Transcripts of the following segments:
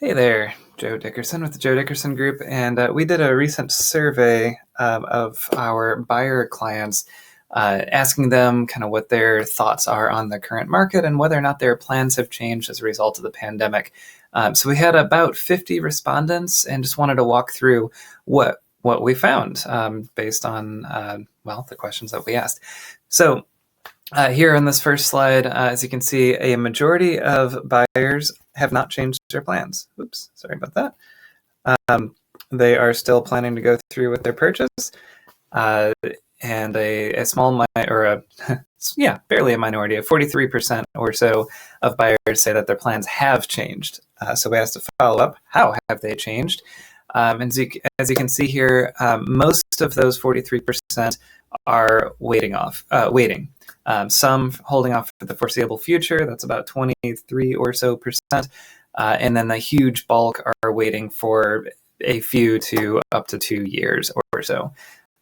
Hey there, Joe Dickerson with the Joe Dickerson Group, and we did a recent survey of our buyer clients, asking them kind of what their thoughts are on the current market and whether or not their plans have changed as a result of the pandemic. So we had about 50 respondents, and just wanted to walk through what we found based on the questions that we asked. So here on this first slide, as you can see, a majority of buyers have not changed their plans. Oops, sorry about that. They are still planning to go through with their purchase, and a small barely a minority of 43% or so of buyers say that their plans have changed. So we asked to follow up, how have they changed? And as you can see here, most of those 43% are waiting. Some holding off for the foreseeable future, that's about 23 or so percent. And then the huge bulk are waiting for a few to up to 2 years or so.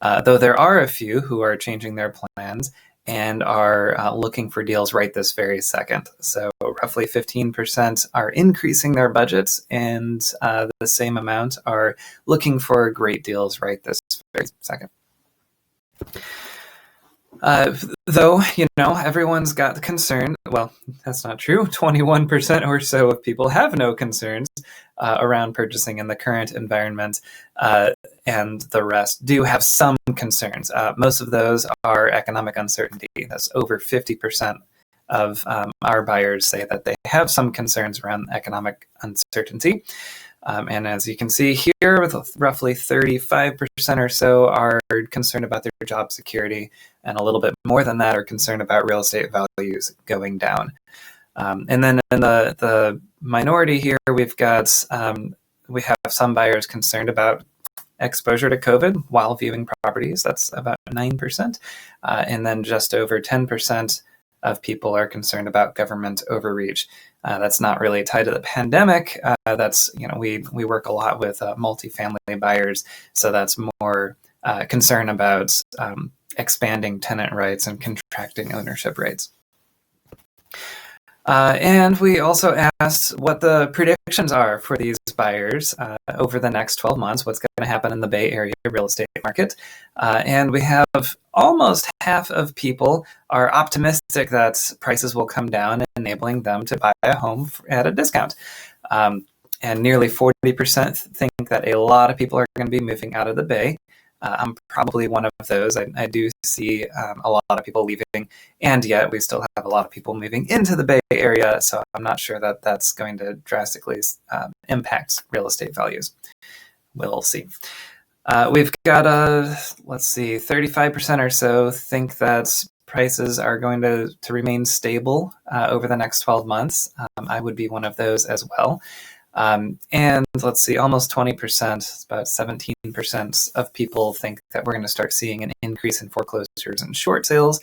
Though there are a few who are changing their plans and are looking for deals right this very second. So roughly 15% are increasing their budgets, and the same amount are looking for great deals right this very second. Though, everyone's got the concern. Well, that's not true. 21% or so of people have no concerns around purchasing in the current environment, and the rest do have some concerns. Most of those are economic uncertainty. That's over 50% of our buyers say that they have some concerns around economic uncertainty. And as you can see here, with roughly 35% or so are concerned about their job security, and a little bit more than that are concerned about real estate values going down. And then in the minority here, we have some buyers concerned about exposure to COVID while viewing properties. That's about 9%. And then just over 10% of people are concerned about government overreach. That's not really tied to the pandemic. We work a lot with multifamily buyers, so that's more concern about expanding tenant rights and contracting ownership rights. And we also asked what the predictions are for these buyers over the next 12 months, what's going to happen in the Bay Area real estate market. And we have almost half of people are optimistic that prices will come down, enabling them to buy a home at a discount. And nearly 40% think that a lot of people are going to be moving out of the Bay. I'm probably one of those. I do see a lot of people leaving, and yet we still have a lot of people moving into the Bay Area, so I'm not sure that that's going to drastically impact real estate values. We'll see. We've got 35% or so think that prices are going to remain stable over the next 12 months. I would be one of those as well. And let's see, almost 20%, about 17% of people think that we're going to start seeing an increase in foreclosures and short sales.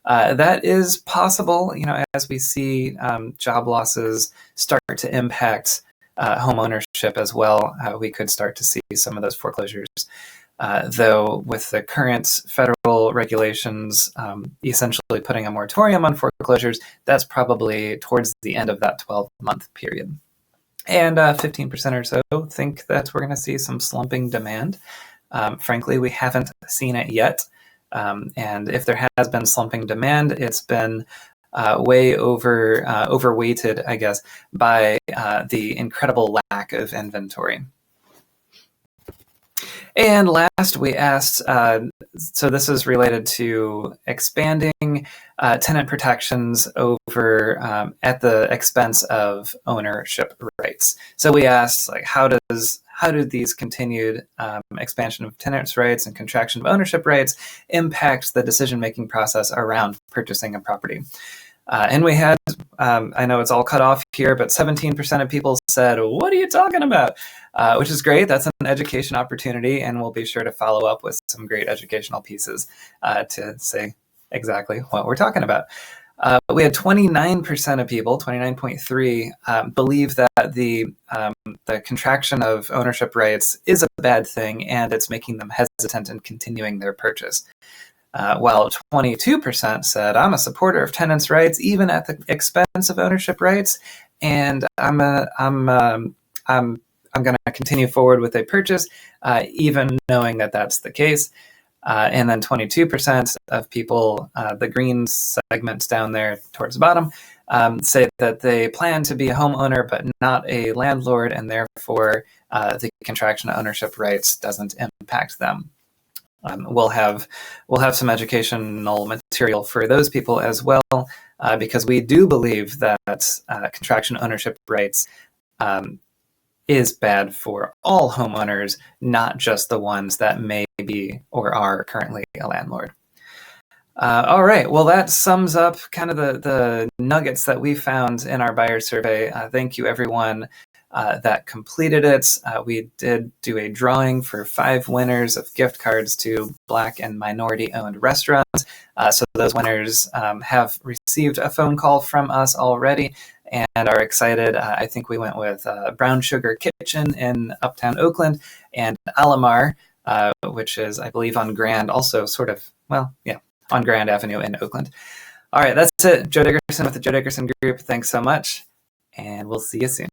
That is possible, as we see job losses start to impact home ownership as well. We could start to see some of those foreclosures. Though with the current federal regulations essentially putting a moratorium on foreclosures, that's probably towards the end of that 12-month period. And 15% or so think that we're going to see some slumping demand. Frankly, we haven't seen it yet. And if there has been slumping demand, it's been way overweighted, I guess, by the incredible lack of inventory. And last, we asked, so this is related to expanding tenant protections over at the expense of ownership rights. So we asked, how do these continued expansion of tenants' rights and contraction of ownership rights impact the decision-making process around purchasing a property? And we had, I know it's all cut off here, but 17% of people said, "What are you talking about?" Which is great. That's an education opportunity, and we'll be sure to follow up with some great educational pieces to say exactly what we're talking about. We had 29% of people, 29.3, believe that the contraction of ownership rights is a bad thing, and it's making them hesitant in continuing their purchase. While 22% said, "I'm a supporter of tenants' rights, even at the expense of ownership rights, and I'm I'm going to continue forward with a purchase, even knowing that that's the case. And then 22% of people, the green segment down there towards the bottom, say that they plan to be a homeowner but not a landlord, and therefore the contraction of ownership rights doesn't impact them. We'll have some educational material for those people as well, because we do believe that contraction ownership rights is bad for all homeowners, not just the ones that may be or are currently a landlord. All right, well, that sums up kind of the nuggets that we found in our buyer survey. Thank you, everyone that completed it. We did do a drawing for 5 winners of gift cards to Black and minority-owned restaurants. So those winners have received a phone call from us already and are excited. I think we went with Brown Sugar Kitchen in Uptown Oakland and Alamar, which is, I believe, on Grand, also sort of, well, yeah, on Grand Avenue in Oakland. All right, that's it. Joe Dickerson with the Joe Dickerson Group. Thanks so much, and we'll see you soon.